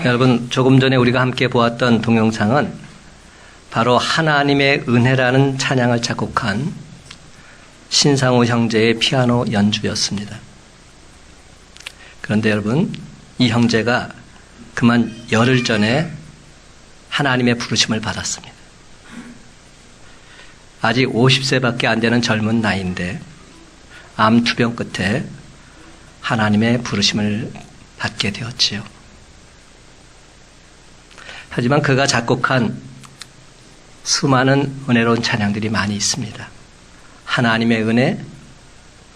여러분, 조금 전에 우리가 함께 보았던 동영상은 바로 하나님의 은혜라는 찬양을 작곡한 신상우 형제의 피아노 연주였습니다. 그런데 여러분, 이 형제가 그만 열흘 전에 하나님의 부르심을 받았습니다. 아직 50세밖에 안 되는 젊은 나이인데 암 투병 끝에 하나님의 부르심을 받게 되었지요. 하지만 그가 작곡한 수많은 은혜로운 찬양들이 많이 있습니다. 하나님의 은혜,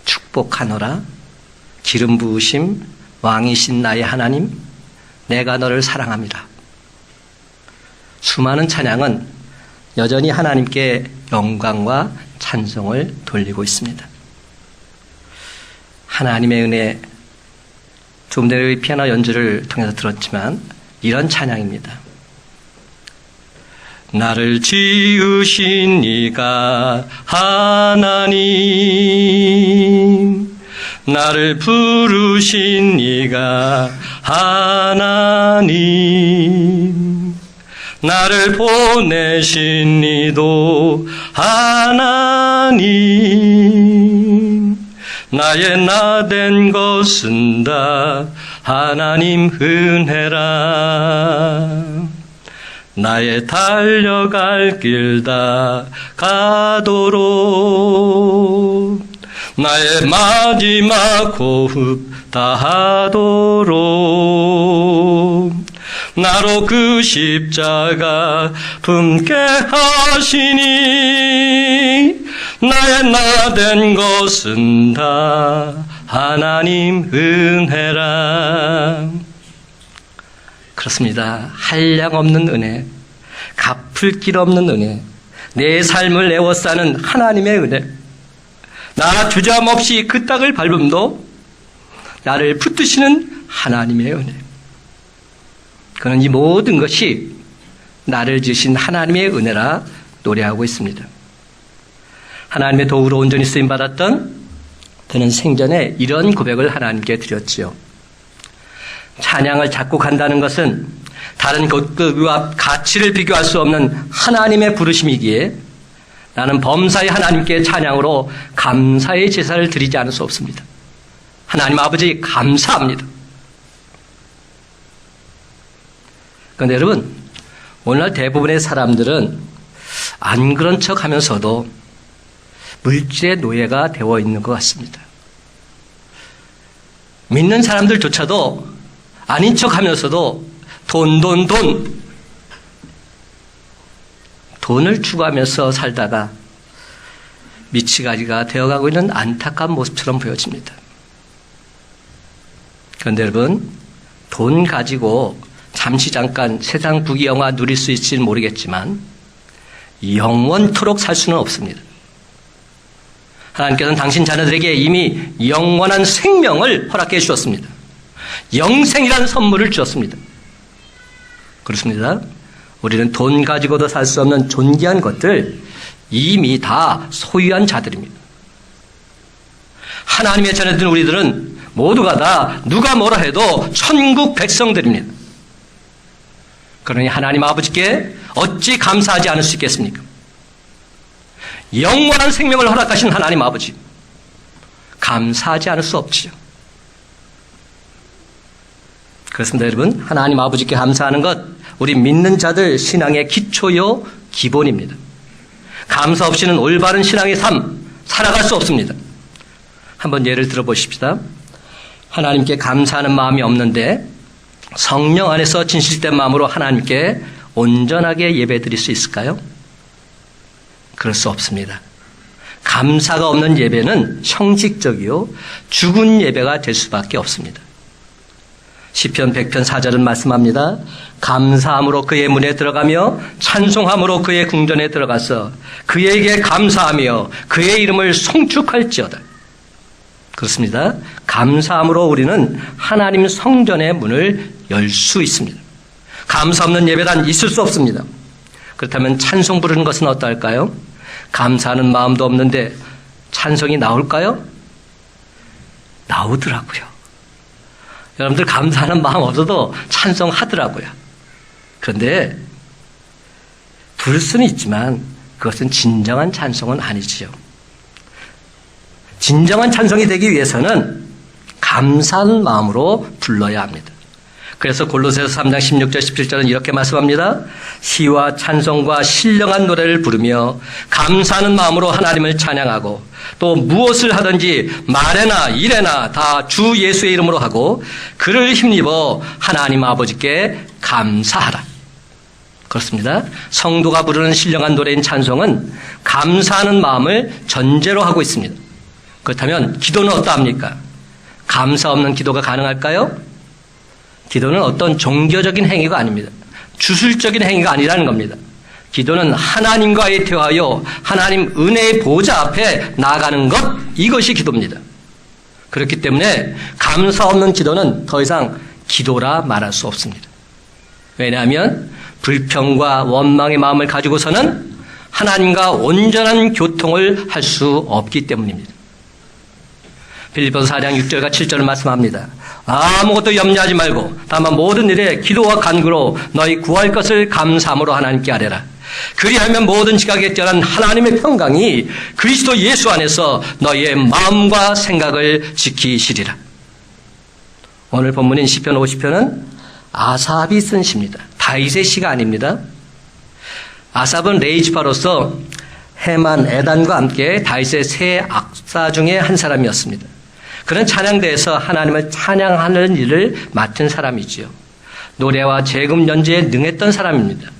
축복하노라, 기름 부으심, 왕이신 나의 하나님, 내가 너를 사랑함이라. 수많은 찬양은 여전히 하나님께 영광과 찬송을 돌리고 있습니다. 하나님의 은혜, 좀 전에 피아노 연주를 통해서 들었지만 이런 찬양입니다. 나를 지으신 이가 하나님, 나를 부르신 이가 하나님, 나를 보내신 이도 하나님, 나의 나 된 것은 다 하나님 은혜라. 나의 달려갈 길 다 가도록, 나의 마지막 호흡 다하도록, 나로 그 십자가 품게 하시니, 나의 나 된 것은 다 하나님 은혜라. 그렇습니다. 한량 없는 은혜, 갚을 길 없는 은혜, 내 삶을 에워싸는 하나님의 은혜, 나 주저함없이 그 땅을 밟음도 나를 붙드시는 하나님의 은혜. 그는 이 모든 것이 나를 지으신 하나님의 은혜라 노래하고 있습니다. 하나님의 도구로 온전히 쓰임받았던 그는 생전에 이런 고백을 하나님께 드렸지요. 찬양을 작곡한다는 것은 다른 것과 가치를 비교할 수 없는 하나님의 부르심이기에 나는 범사의 하나님께 찬양으로 감사의 제사를 드리지 않을 수 없습니다. 하나님 아버지 감사합니다. 그런데 여러분, 오늘날 대부분의 사람들은 안 그런 척 하면서도 물질의 노예가 되어 있는 것 같습니다. 믿는 사람들조차도 아닌 척 하면서도 돈을 추구하면서 살다가 미치가지가 되어가고 있는 안타까운 모습처럼 보여집니다. 그런데 여러분, 돈 가지고 잠시 잠깐 세상 부귀영화 누릴 수 있을지는 모르겠지만 영원토록 살 수는 없습니다. 하나님께서는 당신 자녀들에게 이미 영원한 생명을 허락해 주셨습니다. 영생이라는 선물을 주었습니다. 그렇습니다. 우리는 돈 가지고도 살 수 없는 존귀한 것들 이미 다 소유한 자들입니다. 하나님의 자녀들 우리들은 모두가 다 누가 뭐라 해도 천국 백성들입니다. 그러니 하나님 아버지께 어찌 감사하지 않을 수 있겠습니까? 영원한 생명을 허락하신 하나님 아버지, 감사하지 않을 수 없지요. 그렇습니다, 여러분. 하나님 아버지께 감사하는 것, 우리 믿는 자들 신앙의 기초요 기본입니다. 감사 없이는 올바른 신앙의 삶 살아갈 수 없습니다. 한번 예를 들어보십시다. 하나님께 감사하는 마음이 없는데 성령 안에서 진실된 마음으로 하나님께 온전하게 예배드릴 수 있을까요? 그럴 수 없습니다. 감사가 없는 예배는 형식적이요 죽은 예배가 될 수밖에 없습니다. 시편 100편 4절은 말씀합니다. 감사함으로 그의 문에 들어가며 찬송함으로 그의 궁전에 들어가서 그에게 감사하며 그의 이름을 송축할지어다. 그렇습니다. 감사함으로 우리는 하나님 성전의 문을 열 수 있습니다. 감사 없는 예배단 있을 수 없습니다. 그렇다면 찬송 부르는 것은 어떨까요? 감사하는 마음도 없는데 찬송이 나올까요? 나오더라고요. 여러분들 감사하는 마음 없어도 찬송하더라고요. 그런데 부를 수는 있지만 그것은 진정한 찬송은 아니지요. 진정한 찬송이 되기 위해서는 감사한 마음으로 불러야 합니다. 그래서 골로새서 3장 16절 17절은 이렇게 말씀합니다. 시와 찬송과 신령한 노래를 부르며 감사하는 마음으로 하나님을 찬양하고 또 무엇을 하든지 말에나 일에나 다 주 예수의 이름으로 하고 그를 힘입어 하나님 아버지께 감사하라. 그렇습니다. 성도가 부르는 신령한 노래인 찬송은 감사하는 마음을 전제로 하고 있습니다. 그렇다면 기도는 어떠합니까? 감사 없는 기도가 가능할까요? 기도는 어떤 종교적인 행위가 아닙니다. 주술적인 행위가 아니라는 겁니다. 기도는 하나님과의 대화요, 하나님 은혜의 보좌 앞에 나아가는 것, 이것이 기도입니다. 그렇기 때문에 감사 없는 기도는 더 이상 기도라 말할 수 없습니다. 왜냐하면 불평과 원망의 마음을 가지고서는 하나님과 온전한 교통을 할 수 없기 때문입니다. 빌립보서 4장 6절과 7절을 말씀합니다. 아무것도 염려하지 말고 다만 모든 일에 기도와 간구로 너희 구할 것을 감사함으로 하나님께 아뢰라. 그리하면 모든 지각에 뛰어난 하나님의 평강이 그리스도 예수 안에서 너희의 마음과 생각을 지키시리라. 오늘 본문인 시편 50편은 아삽이 쓴 시입니다. 다윗의 시가 아닙니다. 아삽은 레이지파로서 헤만, 에단과 함께 다윗의 세 악사 중에 한 사람이었습니다. 그는 찬양대에서 하나님을 찬양하는 일을 맡은 사람이지요. 노래와 재금 연주에 능했던 사람입니다.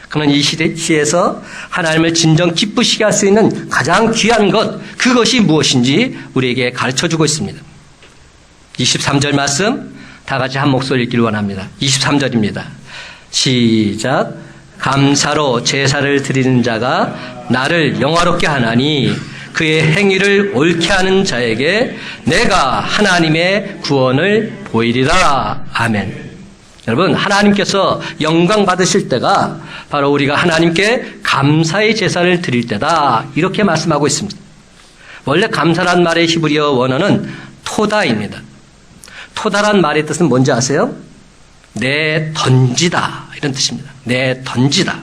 그는 이 시에서 하나님을 진정 기쁘시게 할 수 있는 가장 귀한 것, 그것이 무엇인지 우리에게 가르쳐주고 있습니다. 23절 말씀 다 같이 한 목소리 읽기를 원합니다. 23절입니다. 시작. 감사로 제사를 드리는 자가 나를 영화롭게 하나니 그의 행위를 옳게 하는 자에게 내가 하나님의 구원을 보이리라. 아멘. 여러분, 하나님께서 영광 받으실 때가 바로 우리가 하나님께 감사의 제사를 드릴 때다, 이렇게 말씀하고 있습니다. 원래 감사란 말의 히브리어 원어는 토다입니다. 토다란 말의 뜻은 뭔지 아세요? 내 던지다, 이런 뜻입니다. 내 던지다.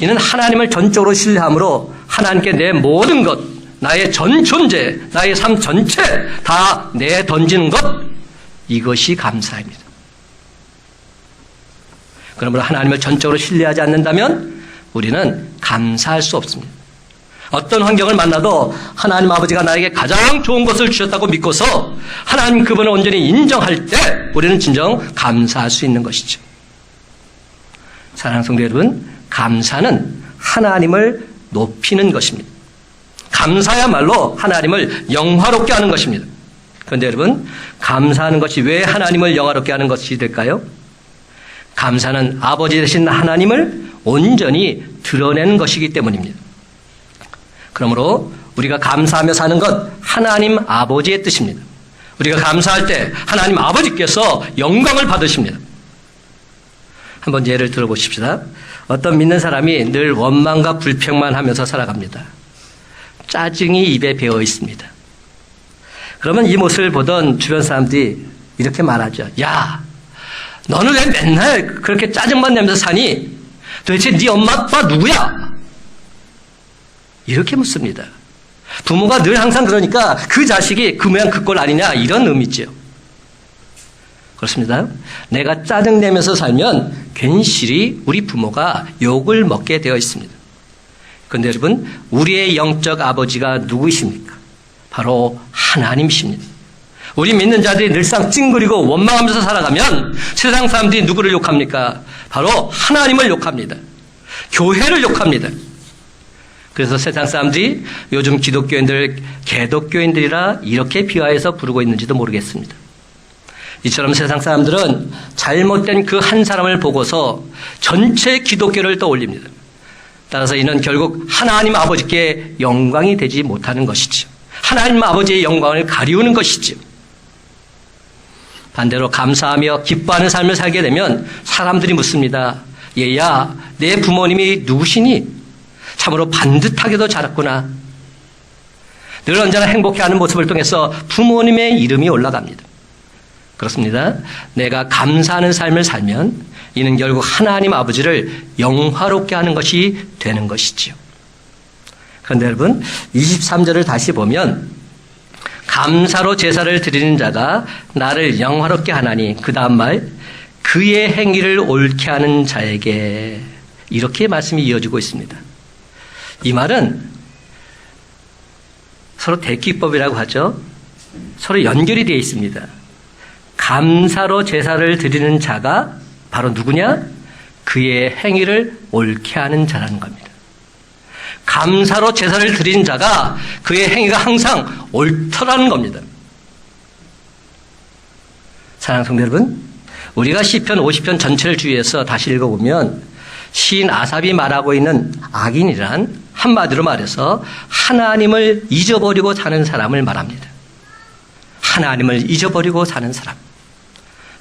이는 하나님을 전적으로 신뢰함으로 하나님께 내 모든 것, 나의 전 존재, 나의 삶 전체 다 내 던지는 것, 이것이 감사입니다. 그러므로 하나님을 전적으로 신뢰하지 않는다면 우리는 감사할 수 없습니다. 어떤 환경을 만나도 하나님 아버지가 나에게 가장 좋은 것을 주셨다고 믿고서 하나님 그분을 온전히 인정할 때 우리는 진정 감사할 수 있는 것이죠. 사랑하는 성도 여러분, 감사는 하나님을 높이는 것입니다. 감사야말로 하나님을 영화롭게 하는 것입니다. 그런데 여러분, 감사하는 것이 왜 하나님을 영화롭게 하는 것이 될까요? 감사는 아버지 되신 하나님을 온전히 드러내는 것이기 때문입니다. 그러므로 우리가 감사하며 사는 것, 하나님 아버지의 뜻입니다. 우리가 감사할 때 하나님 아버지께서 영광을 받으십니다. 한번 예를 들어보십시다. 어떤 믿는 사람이 늘 원망과 불평만 하면서 살아갑니다. 짜증이 입에 배어 있습니다. 그러면 이 모습을 보던 주변 사람들이 이렇게 말하죠. 야, 너는 왜 맨날 그렇게 짜증만 내면서 사니? 도대체 네 엄마 아빠 누구야? 이렇게 묻습니다. 부모가 늘 항상 그러니까 그 자식이 그 모양 그 꼴 아니냐, 이런 의미죠. 그렇습니다. 내가 짜증내면서 살면 괜시리 우리 부모가 욕을 먹게 되어 있습니다. 그런데 여러분, 우리의 영적 아버지가 누구이십니까? 바로 하나님이십니다. 우리 믿는 자들이 늘상 찡그리고 원망하면서 살아가면 세상 사람들이 누구를 욕합니까? 바로 하나님을 욕합니다. 교회를 욕합니다. 그래서 세상 사람들이 요즘 기독교인들 개독교인들이라 이렇게 비하해서 부르고 있는지도 모르겠습니다. 이처럼 세상 사람들은 잘못된 그 한 사람을 보고서 전체 기독교를 떠올립니다. 따라서 이는 결국 하나님 아버지께 영광이 되지 못하는 것이죠. 하나님 아버지의 영광을 가리우는 것이죠. 반대로 감사하며 기뻐하는 삶을 살게 되면 사람들이 묻습니다. 얘야, 내 부모님이 누구시니? 참으로 반듯하게도 자랐구나. 늘 언제나 행복해하는 모습을 통해서 부모님의 이름이 올라갑니다. 그렇습니다. 내가 감사하는 삶을 살면 이는 결국 하나님 아버지를 영화롭게 하는 것이 되는 것이지요. 그런데 여러분 23절을 다시 보면 감사로 제사를 드리는 자가 나를 영화롭게 하나니 그 다음 말 그의 행위를 옳게 하는 자에게 이렇게 말씀이 이어지고 있습니다. 이 말은 서로 대기법이라고 하죠. 서로 연결이 되어 있습니다. 감사로 제사를 드리는 자가 바로 누구냐? 그의 행위를 옳게 하는 자라는 겁니다. 감사로 제사를 드리는 자가 그의 행위가 항상 옳더라는 겁니다. 사랑하는 성도 여러분, 우리가 시편 50편 전체를 주의해서 다시 읽어보면 시인 아삽이 말하고 있는 악인이란 한마디로 말해서 하나님을 잊어버리고 사는 사람을 말합니다. 하나님을 잊어버리고 사는 사람.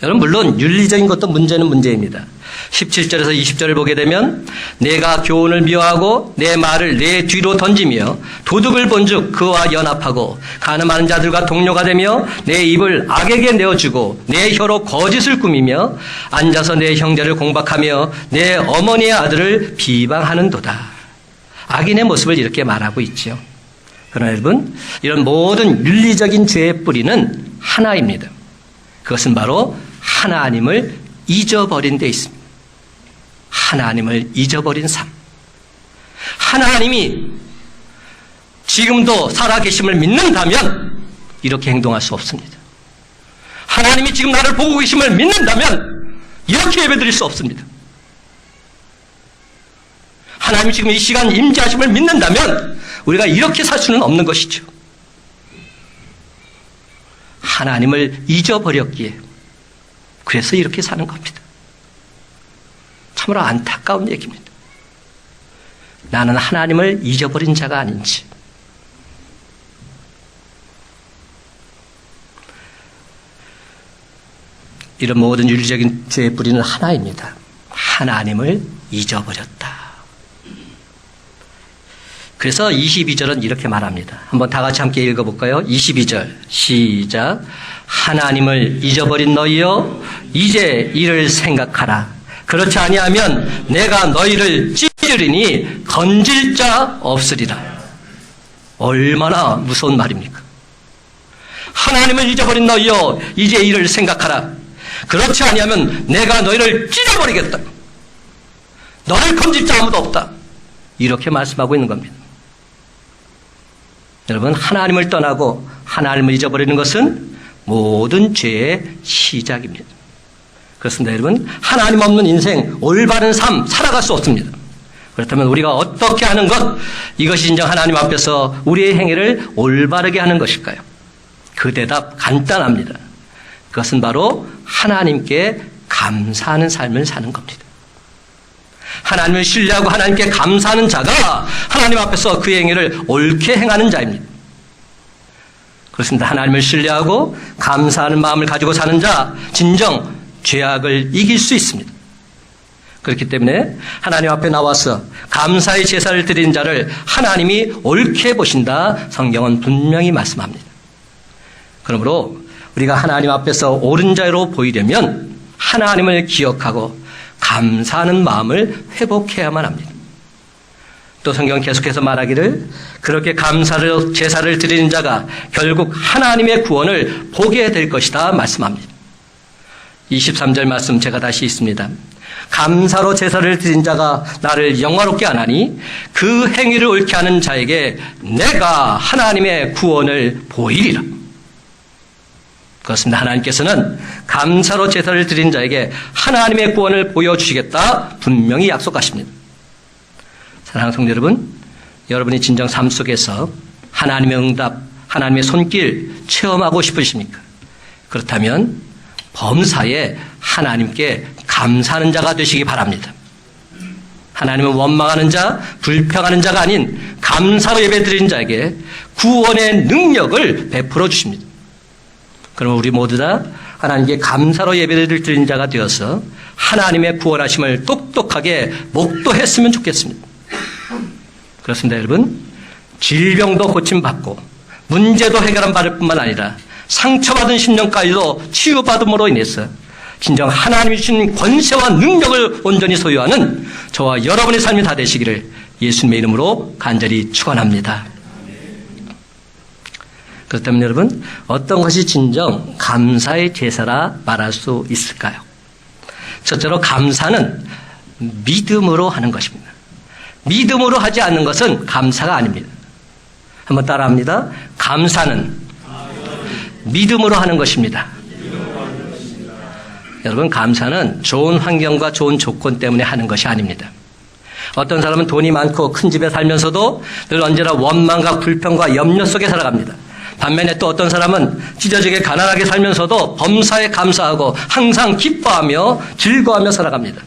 여러분 물론 윤리적인 것도 문제는 문제입니다. 17절에서 20절을 보게 되면 내가 교훈을 미워하고 내 말을 내 뒤로 던지며 도둑을 본즉 그와 연합하고 간음하는 자들과 동료가 되며 내 입을 악에게 내어주고 내 혀로 거짓을 꾸미며 앉아서 내 형제를 공박하며 내 어머니의 아들을 비방하는도다. 악인의 모습을 이렇게 말하고 있지요. 그러나 여러분 이런 모든 윤리적인 죄의 뿌리는 하나입니다. 그것은 바로 하나님을 잊어버린 데 있습니다. 하나님을 잊어버린 삶. 하나님이 지금도 살아계심을 믿는다면 이렇게 행동할 수 없습니다. 하나님이 지금 나를 보고 계심을 믿는다면 이렇게 예배드릴 수 없습니다. 하나님이 지금 이 시간 임재하심을 믿는다면 우리가 이렇게 살 수는 없는 것이죠. 하나님을 잊어버렸기에 그래서 이렇게 사는 겁니다. 참으로 안타까운 얘기입니다. 나는 하나님을 잊어버린 자가 아닌지. 이런 모든 윤리적인 죄의 뿌리는 하나입니다. 하나님을 잊어버렸다. 그래서 22절은 이렇게 말합니다. 한번 다 같이 함께 읽어볼까요? 22절 시작. 하나님을 잊어버린 너희여 이제 이를 생각하라. 그렇지 아니하면 내가 너희를 찢으리니 건질 자 없으리라. 얼마나 무서운 말입니까? 하나님을 잊어버린 너희여 이제 이를 생각하라. 그렇지 아니하면 내가 너희를 찢어버리겠다. 너를 건질 자 아무도 없다. 이렇게 말씀하고 있는 겁니다. 여러분 하나님을 떠나고 하나님을 잊어버리는 것은 모든 죄의 시작입니다. 그렇습니다. 여러분 하나님 없는 인생 올바른 삶 살아갈 수 없습니다. 그렇다면 우리가 어떻게 하는 것 이것이 진정 하나님 앞에서 우리의 행위를 올바르게 하는 것일까요? 그 대답 간단합니다. 그것은 바로 하나님께 감사하는 삶을 사는 겁니다. 하나님을 신뢰하고 하나님께 감사하는 자가 하나님 앞에서 그의 행위를 옳게 행하는 자입니다. 그렇습니다. 하나님을 신뢰하고 감사하는 마음을 가지고 사는 자 진정 죄악을 이길 수 있습니다. 그렇기 때문에 하나님 앞에 나와서 감사의 제사를 드리는 자를 하나님이 옳게 보신다. 성경은 분명히 말씀합니다. 그러므로 우리가 하나님 앞에서 옳은 자로 보이려면 하나님을 기억하고 감사하는 마음을 회복해야만 합니다. 또 성경은 계속해서 말하기를 그렇게 감사를 제사를 드리는 자가 결국 하나님의 구원을 보게 될 것이다 말씀합니다. 23절 말씀 제가 다시 읽습니다. 감사로 제사를 드린 자가 나를 영화롭게 하나니 그 행위를 옳게 하는 자에게 내가 하나님의 구원을 보이리라. 그렇습니다. 하나님께서는 감사로 제사를 드린 자에게 하나님의 구원을 보여주시겠다 분명히 약속하십니다. 사랑하는 성도 여러분, 여러분이 진정 삶 속에서 하나님의 응답, 하나님의 손길 체험하고 싶으십니까? 그렇다면 범사에 하나님께 감사하는 자가 되시기 바랍니다. 하나님은 원망하는 자, 불평하는 자가 아닌 감사로 예배드리는 자에게 구원의 능력을 베풀어 주십니다. 그러면 우리 모두 다 하나님께 감사로 예배를 드리는 자가 되어서 하나님의 구원하심을 똑똑하게 목도했으면 좋겠습니다. 그렇습니다, 여러분. 질병도 고침받고 문제도 해결받을 뿐만 아니라 상처받은 심령까지도 치유받음으로 인해서 진정 하나님이 주신 권세와 능력을 온전히 소유하는 저와 여러분의 삶이 다 되시기를 예수님의 이름으로 간절히 축원합니다. 그렇기 때문에 여러분, 어떤 것이 진정 감사의 제사라 말할 수 있을까요? 첫째로 감사는 믿음으로 하는 것입니다. 믿음으로 하지 않는 것은 감사가 아닙니다. 한번 따라합니다. 감사는 믿음으로 하는 것입니다. 여러분, 감사는 좋은 환경과 좋은 조건 때문에 하는 것이 아닙니다. 어떤 사람은 돈이 많고 큰 집에 살면서도 늘 언제나 원망과 불평과 염려 속에 살아갑니다. 반면에 또 어떤 사람은 찢어지게 가난하게 살면서도 범사에 감사하고 항상 기뻐하며 즐거워하며 살아갑니다.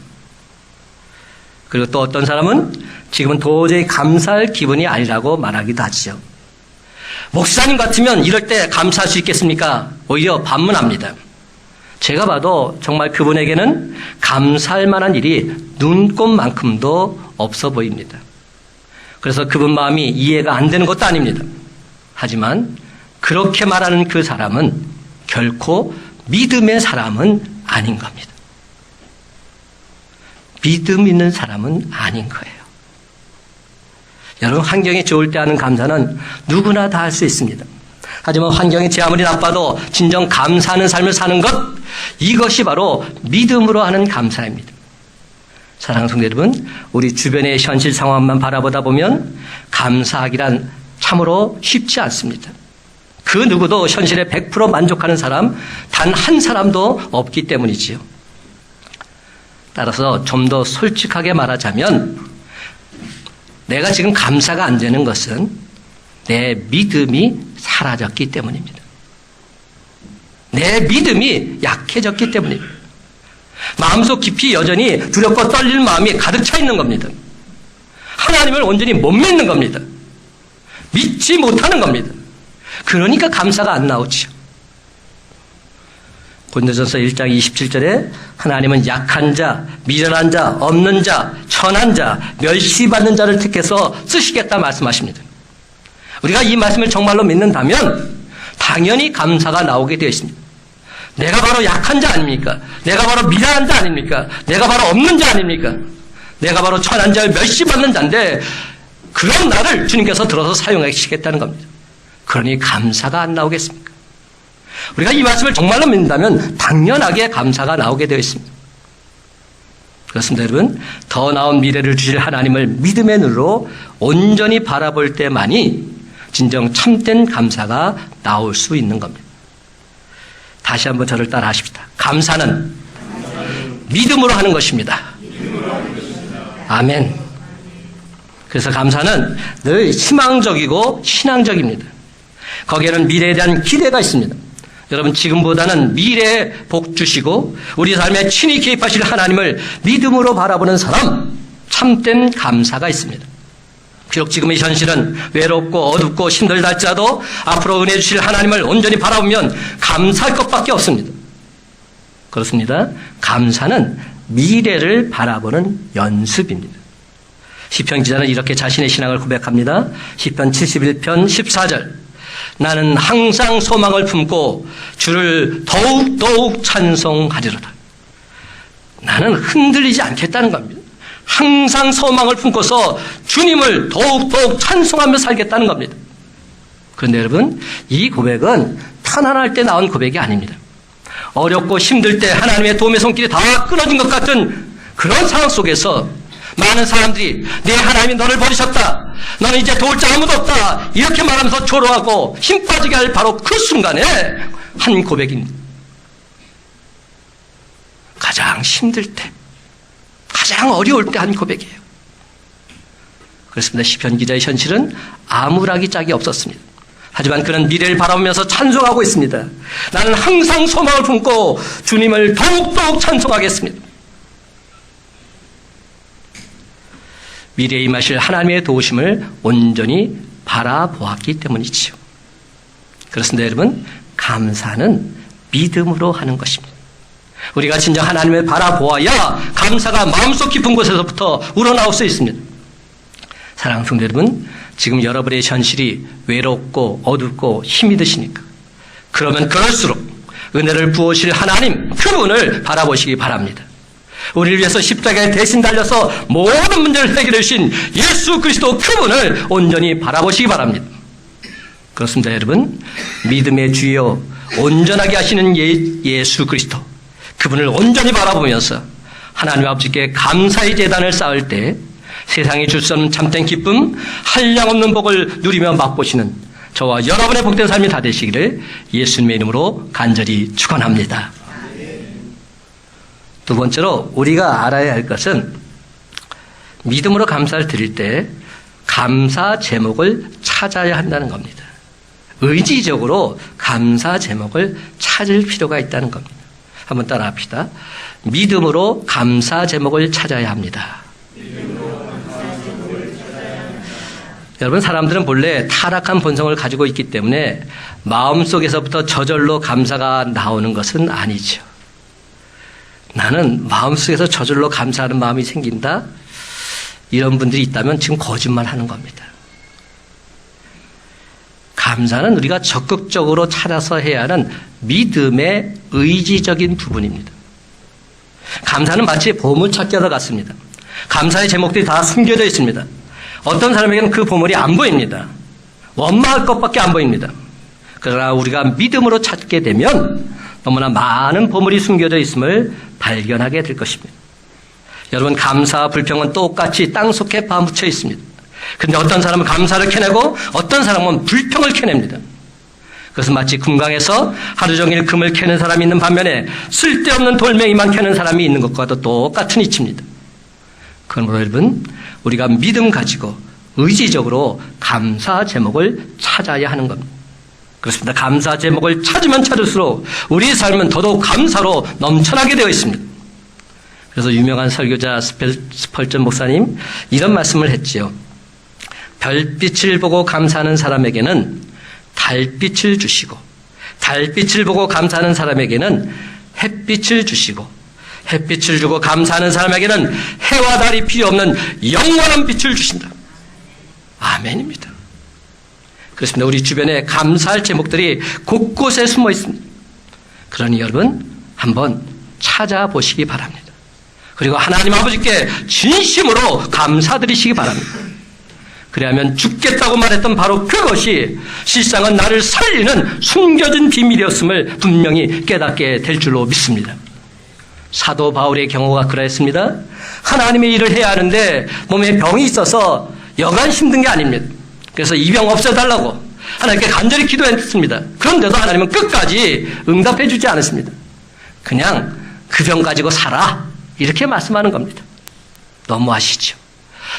그리고 또 어떤 사람은 지금은 도저히 감사할 기분이 아니라고 말하기도 하죠. 목사님 같으면 이럴 때 감사할 수 있겠습니까? 오히려 반문합니다. 제가 봐도 정말 그분에게는 감사할 만한 일이 눈꼽만큼도 없어 보입니다. 그래서 그분 마음이 이해가 안 되는 것도 아닙니다. 하지만 그렇게 말하는 그 사람은 결코 믿음의 사람은 아닌 겁니다. 믿음 있는 사람은 아닌 거예요. 여러분, 환경이 좋을 때 하는 감사는 누구나 다 할 수 있습니다. 하지만 환경이 제 아무리 나빠도 진정 감사하는 삶을 사는 것, 이것이 바로 믿음으로 하는 감사입니다. 사랑하는 성도 여러분, 우리 주변의 현실 상황만 바라보다 보면 감사하기란 참으로 쉽지 않습니다. 그 누구도 현실에 100% 만족하는 사람 단 한 사람도 없기 때문이지요. 따라서 좀 더 솔직하게 말하자면 내가 지금 감사가 안 되는 것은 내 믿음이 사라졌기 때문입니다. 내 믿음이 약해졌기 때문입니다. 마음속 깊이 여전히 두렵고 떨리는 마음이 가득 차 있는 겁니다. 하나님을 온전히 못 믿는 겁니다. 믿지 못하는 겁니다. 그러니까 감사가 안 나오죠. 고린도전서 1장 27절에 하나님은 약한 자, 미련한 자, 없는 자, 천한 자, 멸시받는 자를 택해서 쓰시겠다 말씀하십니다. 우리가 이 말씀을 정말로 믿는다면 당연히 감사가 나오게 되어 있습니다. 내가 바로 약한 자 아닙니까? 내가 바로 미련한 자 아닙니까? 내가 바로 없는 자 아닙니까? 내가 바로 천한 자를 멸시받는 자인데 그런 나를 주님께서 들어서 사용하시겠다는 겁니다. 그러니 감사가 안 나오겠습니까? 우리가 이 말씀을 정말로 믿는다면 당연하게 감사가 나오게 되어 있습니다. 그렇습니다, 여러분. 더 나은 미래를 주실 하나님을 믿음의 눈으로 온전히 바라볼 때만이 진정 참된 감사가 나올 수 있는 겁니다. 다시 한번 저를 따라 하십시다. 감사는 믿음으로 하는 것입니다. 아멘. 그래서 감사는 늘 희망적이고 신앙적입니다. 거기에는 미래에 대한 기대가 있습니다. 여러분, 지금보다는 미래에 복 주시고 우리 삶에 친히 개입하실 하나님을 믿음으로 바라보는 사람, 참된 감사가 있습니다. 비록 지금의 현실은 외롭고 어둡고 힘들다 할지라도 앞으로 은혜 주실 하나님을 온전히 바라보면 감사할 것밖에 없습니다. 그렇습니다. 감사는 미래를 바라보는 연습입니다. 시편 기자는 이렇게 자신의 신앙을 고백합니다. 시편 71편 14절. 나는 항상 소망을 품고 주를 더욱 찬송하리로다. 나는 흔들리지 않겠다는 겁니다. 항상 소망을 품고서 주님을 더욱 찬송하며 살겠다는 겁니다. 그런데 여러분, 이 고백은 편안할 때 나온 고백이 아닙니다. 어렵고 힘들 때 하나님의 도움의 손길이 다 끊어진 것 같은 그런 상황 속에서 많은 사람들이 내 하나님이 너를 버리셨다, 너는 이제 도울 자 아무도 없다, 이렇게 말하면서 조롱하고 힘 빠지게 할 바로 그 순간에 한 고백입니다. 가장 힘들 때, 가장 어려울 때 한 고백이에요. 그렇습니다. 시편 기자의 현실은 암울하기 짝이 없었습니다. 하지만 그는 미래를 바라보면서 찬송하고 있습니다. 나는 항상 소망을 품고 주님을 더욱 찬송하겠습니다. 미래에 임하실 하나님의 도우심을 온전히 바라보았기 때문이지요. 그렇습니다, 여러분. 감사는 믿음으로 하는 것입니다. 우리가 진정 하나님을 바라보아야 감사가 마음속 깊은 곳에서부터 우러나올 수 있습니다. 사랑하는 성도 여러분, 지금 여러분의 현실이 외롭고 어둡고 힘이 드시니까. 그러면 그럴수록 은혜를 부으실 하나님 그분을 바라보시기 바랍니다. 우리를 위해서 십자가에 대신 달려서 모든 문제를 해결해 주신 예수 그리스도 그분을 온전히 바라보시기 바랍니다. 그렇습니다, 여러분. 믿음의 주여 온전하게 하시는 예수 그리스도 그분을 온전히 바라보면서 하나님 아버지께 감사의 제단을 쌓을 때 세상이 줄 수 없는 참된 기쁨, 한량없는 복을 누리며 맛보시는 저와 여러분의 복된 삶이 다 되시기를 예수님의 이름으로 간절히 축원합니다. 두 번째로 우리가 알아야 할 것은 믿음으로 감사를 드릴 때 감사 제목을 찾아야 한다는 겁니다. 의지적으로 감사 제목을 찾을 필요가 있다는 겁니다. 한번 따라합시다. 믿음으로 감사 제목을 찾아야 합니다. 여러분, 사람들은 본래 타락한 본성을 가지고 있기 때문에 마음속에서부터 저절로 감사가 나오는 것은 아니죠. 나는 마음속에서 저절로 감사하는 마음이 생긴다? 이런 분들이 있다면 지금 거짓말하는 겁니다. 감사는 우리가 적극적으로 찾아서 해야 하는 믿음의 의지적인 부분입니다. 감사는 마치 보물찾기와 같습니다. 감사의 제목들이 다 숨겨져 있습니다. 어떤 사람에게는 그 보물이 안 보입니다. 원망할 것밖에 안 보입니다. 그러나 우리가 믿음으로 찾게 되면 너무나 많은 보물이 숨겨져 있음을 발견하게 될 것입니다. 여러분, 감사와 불평은 똑같이 땅속에 파묻혀 있습니다. 그런데 어떤 사람은 감사를 캐내고 어떤 사람은 불평을 캐냅니다. 그것은 마치 금강에서 하루 종일 금을 캐는 사람이 있는 반면에 쓸데없는 돌멩이만 캐는 사람이 있는 것과도 똑같은 이치입니다. 그러므로 여러분, 우리가 믿음 가지고 의지적으로 감사 제목을 찾아야 하는 겁니다. 그렇습니다. 감사 제목을 찾으면 찾을수록 우리의 삶은 더더욱 감사로 넘쳐나게 되어 있습니다. 그래서 유명한 설교자 스펄전 목사님 이런 말씀을 했지요. 별빛을 보고 감사하는 사람에게는 달빛을 주시고, 달빛을 보고 감사하는 사람에게는 햇빛을 주시고, 햇빛을 주고 감사하는 사람에게는 해와 달이 필요 없는 영원한 빛을 주신다. 아멘입니다. 그렇습니다. 우리 주변에 감사할 제목들이 곳곳에 숨어 있습니다. 그러니 여러분 한번 찾아보시기 바랍니다. 그리고 하나님 아버지께 진심으로 감사드리시기 바랍니다. 그래야만 죽겠다고 말했던 바로 그것이 실상은 나를 살리는 숨겨진 비밀이었음을 분명히 깨닫게 될 줄로 믿습니다. 사도 바울의 경우가 그랬습니다. 하나님의 일을 해야 하는데 몸에 병이 있어서 여간 힘든 게 아닙니다. 그래서 이 병 없애달라고 하나님께 간절히 기도했습니다. 그런데도 하나님은 끝까지 응답해 주지 않았습니다. 그냥 그 병 가지고 살아 이렇게 말씀하는 겁니다. 너무하시죠.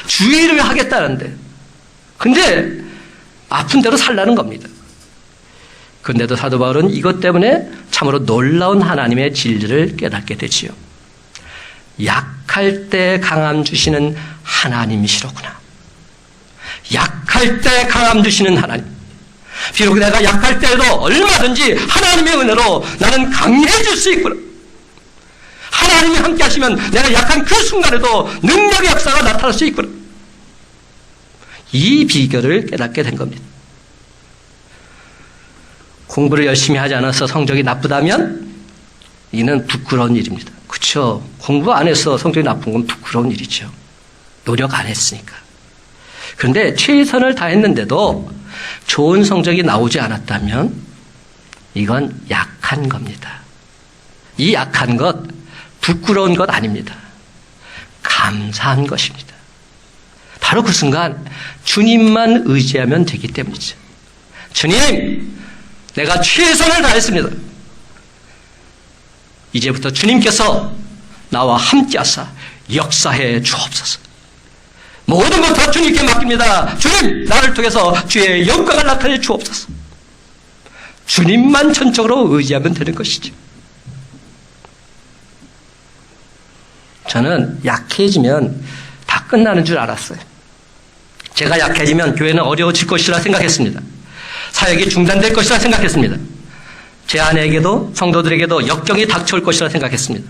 주의를 하겠다는데 근데 아픈 대로 살라는 겁니다. 그런데도 사도 바울은 이것 때문에 참으로 놀라운 하나님의 진리를 깨닫게 되지요. 약할 때 강함 주시는 하나님이시로구나. 약할 때 강함 주시는 하나님. 비록 내가 약할 때에도 얼마든지 하나님의 은혜로 나는 강해질 수 있구나. 하나님이 함께 하시면 내가 약한 그 순간에도 능력의 역사가 나타날 수 있구나. 이 비결을 깨닫게 된 겁니다. 공부를 열심히 하지 않아서 성적이 나쁘다면 이는 부끄러운 일입니다. 그렇죠? 공부 안 해서 성적이 나쁜 건 부끄러운 일이죠. 노력 안 했으니까. 그런데 최선을 다했는데도 좋은 성적이 나오지 않았다면 이건 약한 겁니다. 이 약한 것, 부끄러운 것 아닙니다. 감사한 것입니다. 바로 그 순간 주님만 의지하면 되기 때문이죠. 주님, 내가 최선을 다했습니다. 이제부터 주님께서 나와 함께하사 역사해 주옵소서. 모든 것 다 주님께 맡깁니다. 주님, 나를 통해서 주의 영광을 나타내 주옵소서. 주님만 전적으로 의지하면 되는 것이죠. 저는 약해지면 다 끝나는 줄 알았어요. 제가 약해지면 교회는 어려워질 것이라 생각했습니다. 사역이 중단될 것이라 생각했습니다. 제 아내에게도 성도들에게도 역경이 닥쳐올 것이라 생각했습니다.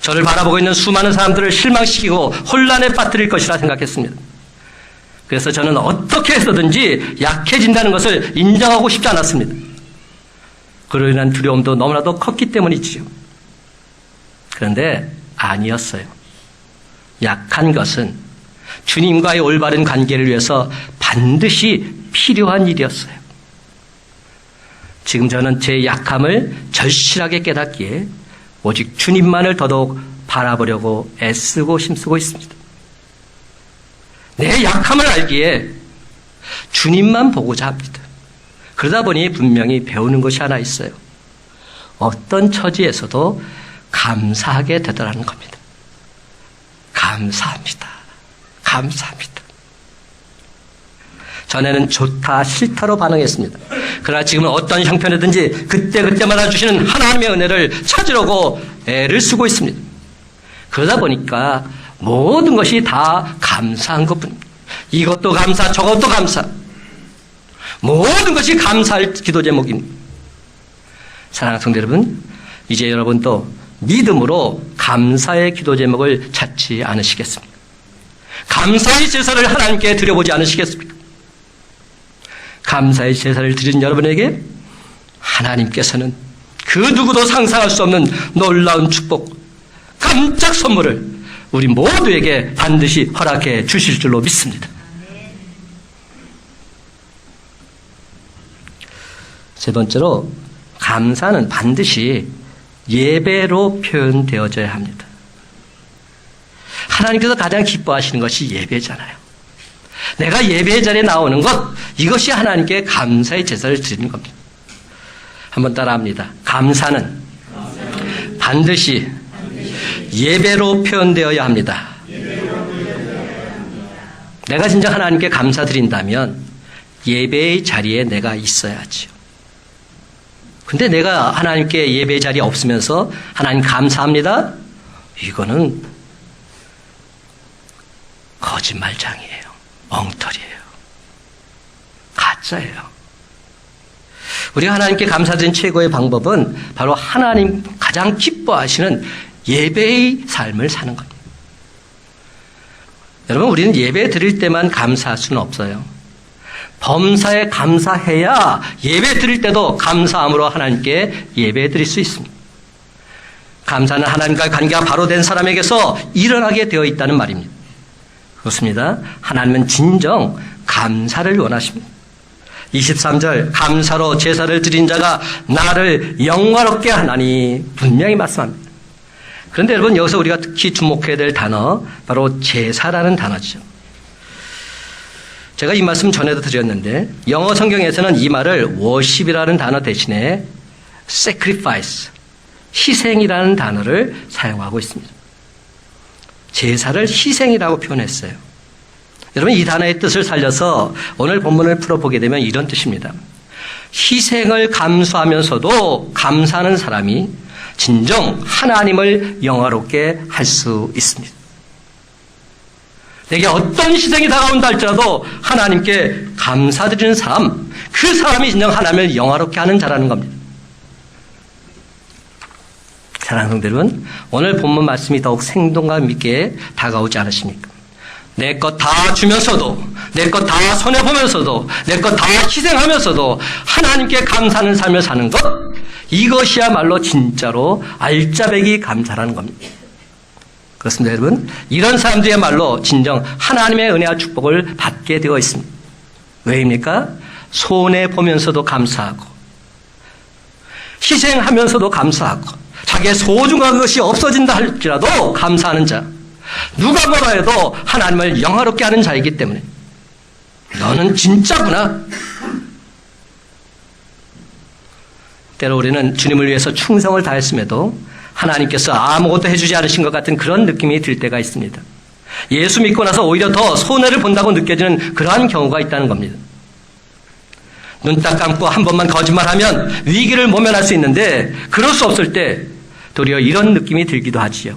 저를 바라보고 있는 수많은 사람들을 실망시키고 혼란에 빠뜨릴 것이라 생각했습니다. 그래서 저는 어떻게 해서든지 약해진다는 것을 인정하고 싶지 않았습니다. 그로 인한 두려움도 너무나도 컸기 때문이지요. 그런데 아니었어요. 약한 것은 주님과의 올바른 관계를 위해서 반드시 필요한 일이었어요. 지금 저는 제 약함을 절실하게 깨닫기에 오직 주님만을 더더욱 바라보려고 애쓰고 힘쓰고 있습니다. 내 약함을 알기에 주님만 보고자 합니다. 그러다 보니 분명히 배우는 것이 하나 있어요. 어떤 처지에서도 감사하게 되더라는 겁니다. 감사합니다. 감사합니다. 전에는 좋다, 싫다로 반응했습니다. 그러나 지금은 어떤 형편이든지 그때그때마다 주시는 하나님의 은혜를 찾으려고 애를 쓰고 있습니다. 그러다 보니까 모든 것이 다 감사한 것뿐입니다. 이것도 감사, 저것도 감사. 모든 것이 감사할 기도 제목입니다. 사랑하는 성도 여러분, 이제 여러분도 믿음으로 감사의 기도 제목을 찾지 않으시겠습니까? 감사의 제사를 하나님께 드려보지 않으시겠습니까? 감사의 제사를 드린 여러분에게 하나님께서는 그 누구도 상상할 수 없는 놀라운 축복, 깜짝 선물을 우리 모두에게 반드시 허락해 주실 줄로 믿습니다. 세 번째로, 감사는 반드시 예배로 표현되어져야 합니다. 하나님께서 가장 기뻐하시는 것이 예배잖아요. 내가 예배의 자리에 나오는 것, 이것이 하나님께 감사의 제사를 드리는 겁니다. 한번 따라합니다. 감사는 반드시 예배로 표현되어야 합니다. 내가 진짜 하나님께 감사드린다면 예배의 자리에 내가 있어야지요. 근데 내가 하나님께 예배 자리에 없으면서 하나님 감사합니다? 이거는 거짓말장이에요. 엉터리예요. 가짜예요. 우리가 하나님께 감사드리는 최고의 방법은 바로 하나님 가장 기뻐하시는 예배의 삶을 사는 겁니다. 여러분, 우리는 예배 드릴 때만 감사할 수는 없어요. 범사에 감사해야 예배 드릴 때도 감사함으로 하나님께 예배 드릴 수 있습니다. 감사는 하나님과의 관계가 바로 된 사람에게서 일어나게 되어 있다는 말입니다. 그렇습니다. 하나님은 진정 감사를 원하십니다. 23절, 감사로 제사를 드린 자가 나를 영화롭게 하나니 분명히 말씀합니다. 그런데 여러분, 여기서 우리가 특히 주목해야 될 단어, 바로 제사라는 단어죠. 제가 이 말씀 전에도 드렸는데 영어 성경에서는 이 말을 worship이라는 단어 대신에 sacrifice, 희생이라는 단어를 사용하고 있습니다. 제사를 희생이라고 표현했어요. 여러분, 이 단어의 뜻을 살려서 오늘 본문을 풀어보게 되면 이런 뜻입니다. 희생을 감수하면서도 감사하는 사람이 진정 하나님을 영화롭게 할 수 있습니다. 내게 어떤 희생이 다가온다 할지라도 하나님께 감사드리는 사람, 그 사람이 진정 하나님을 영화롭게 하는 자라는 겁니다. 사랑하는 성도 여러분, 오늘 본문 말씀이 더욱 생동감 있게 다가오지 않으십니까? 내 것 다 주면서도, 내 것 다 손해보면서도, 내 것 다 희생하면서도 하나님께 감사하는 삶을 사는 것, 이것이야말로 진짜로 알짜배기 감사라는 겁니다. 그렇습니다, 여러분. 이런 사람들이야말로 진정 하나님의 은혜와 축복을 받게 되어 있습니다. 왜입니까? 손해보면서도 감사하고, 희생하면서도 감사하고, 자기의 소중한 것이 없어진다 할지라도 감사하는 자, 누가 뭐라 해도 하나님을 영화롭게 하는 자이기 때문에 너는 진짜구나. 때로 우리는 주님을 위해서 충성을 다했음에도 하나님께서 아무것도 해주지 않으신 것 같은 그런 느낌이 들 때가 있습니다. 예수 믿고 나서 오히려 더 손해를 본다고 느껴지는 그러한 경우가 있다는 겁니다. 눈 딱 감고 한 번만 거짓말하면 위기를 모면할 수 있는데 그럴 수 없을 때 도리어 이런 느낌이 들기도 하지요.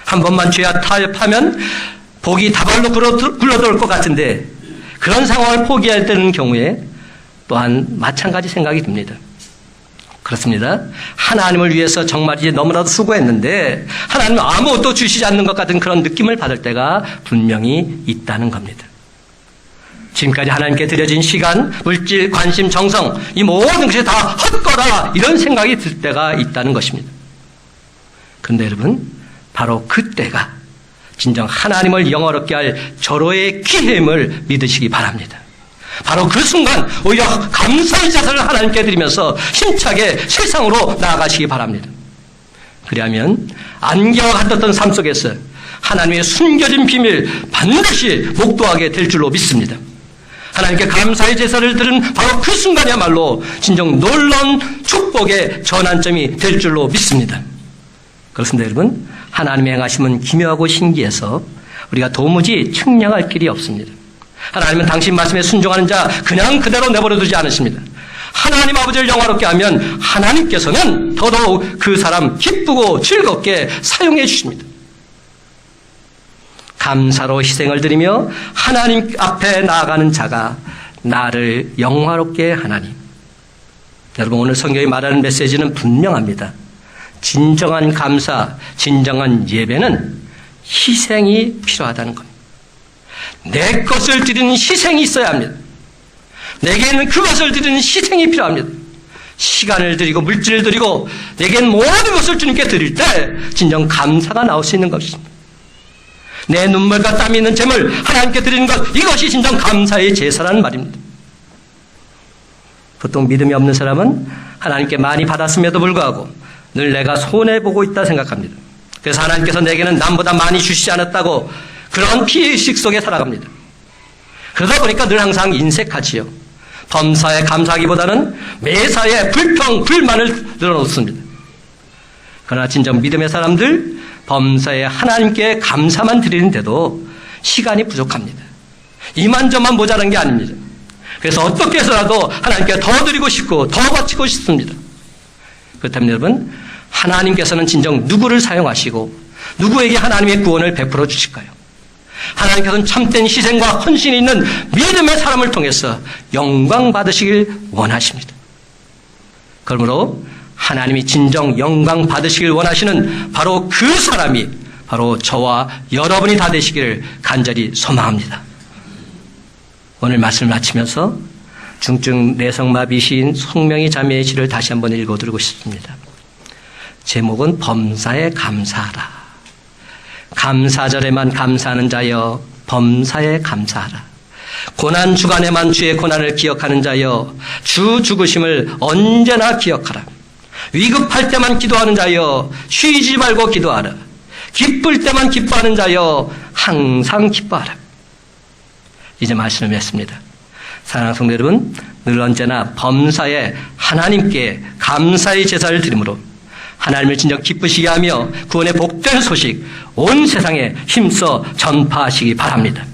한 번만 죄와 타협하면 복이 다발로 굴러들어올 것 같은데 그런 상황을 포기해야 되는 경우에 또한 마찬가지 생각이 듭니다. 그렇습니다. 하나님을 위해서 정말 이제 너무나도 수고했는데 하나님은 아무것도 주시지 않는 것 같은 그런 느낌을 받을 때가 분명히 있다는 겁니다. 지금까지 하나님께 드려진 시간, 물질, 관심, 정성, 이 모든 것이 다 헛거다 이런 생각이 들 때가 있다는 것입니다. 그런데 여러분, 바로 그때가 진정 하나님을 영화롭게 할 절호의 기회임을 믿으시기 바랍니다. 바로 그 순간 오히려 감사의 제사를 하나님께 드리면서 힘차게 세상으로 나아가시기 바랍니다. 그리하면 안개와 같았던 삶 속에서 하나님의 숨겨진 비밀 반드시 목도하게 될 줄로 믿습니다. 하나님께 감사의 제사를 드린 바로 그 순간이야말로 진정 놀라운 축복의 전환점이 될 줄로 믿습니다. 그렇습니다, 여러분. 하나님의 행하심은 기묘하고 신기해서 우리가 도무지 측량할 길이 없습니다. 하나님은 당신 말씀에 순종하는 자 그냥 그대로 내버려 두지 않으십니다. 하나님 아버지를 영화롭게 하면 하나님께서는 더더욱 그 사람 기쁘고 즐겁게 사용해 주십니다. 감사로 희생을 드리며 하나님 앞에 나아가는 자가 나를 영화롭게 하나니. 여러분, 오늘 성경이 말하는 메시지는 분명합니다. 진정한 감사, 진정한 예배는 희생이 필요하다는 겁니다. 내 것을 드리는 희생이 있어야 합니다. 내게는 그것을 드리는 희생이 필요합니다. 시간을 드리고 물질을 드리고 내게는 모든 것을 주님께 드릴 때 진정 감사가 나올 수 있는 것입니다. 내 눈물과 땀이 있는 재물 하나님께 드리는 것, 이것이 진정 감사의 제사라는 말입니다. 보통 믿음이 없는 사람은 하나님께 많이 받았음에도 불구하고 늘 내가 손해보고 있다 생각합니다. 그래서 하나님께서 내게는 남보다 많이 주시지 않았다고 그런 피해의식 속에 살아갑니다. 그러다 보니까 늘 항상 인색하지요. 범사에 감사하기보다는 매사에 불평, 불만을 늘어놓습니다. 그러나 진정 믿음의 사람들, 범사에 하나님께 감사만 드리는데도 시간이 부족합니다. 이만저만 모자란 게 아닙니다. 그래서 어떻게 해서라도 하나님께 더 드리고 싶고 더 바치고 싶습니다. 그렇다면 여러분, 하나님께서는 진정 누구를 사용하시고 누구에게 하나님의 구원을 베풀어 주실까요? 하나님께서는 참된 희생과 헌신이 있는 믿음의 사람을 통해서 영광 받으시길 원하십니다. 그러므로 하나님이 진정 영광 받으시길 원하시는 바로 그 사람이 바로 저와 여러분이 다 되시기를 간절히 소망합니다. 오늘 말씀을 마치면서 중증 내성마비 시인 송명희 자매의 시를 다시 한번 읽어드리고 싶습니다. 제목은 범사에 감사하라. 감사절에만 감사하는 자여 범사에 감사하라. 고난 주간에만 주의 고난을 기억하는 자여 주 죽으심을 언제나 기억하라. 위급할 때만 기도하는 자여 쉬지 말고 기도하라. 기쁠 때만 기뻐하는 자여 항상 기뻐하라. 이제 말씀을 맺습니다. 사랑하는 성도 여러분, 늘 언제나 범사에 하나님께 감사의 제사를 드림으로 하나님을 진정 기쁘시게 하며 구원의 복된 소식 온 세상에 힘써 전파하시기 바랍니다.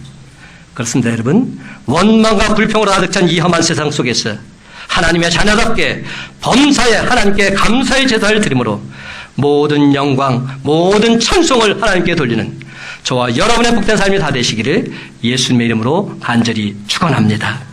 그렇습니다, 여러분. 원망과 불평으로 가득 찬 이 험한 세상 속에서 하나님의 자녀답게 범사에 하나님께 감사의 제사를 드림으로 모든 영광, 모든 찬송을 하나님께 돌리는 저와 여러분의 복된 삶이 다 되시기를 예수님의 이름으로 간절히 축원합니다.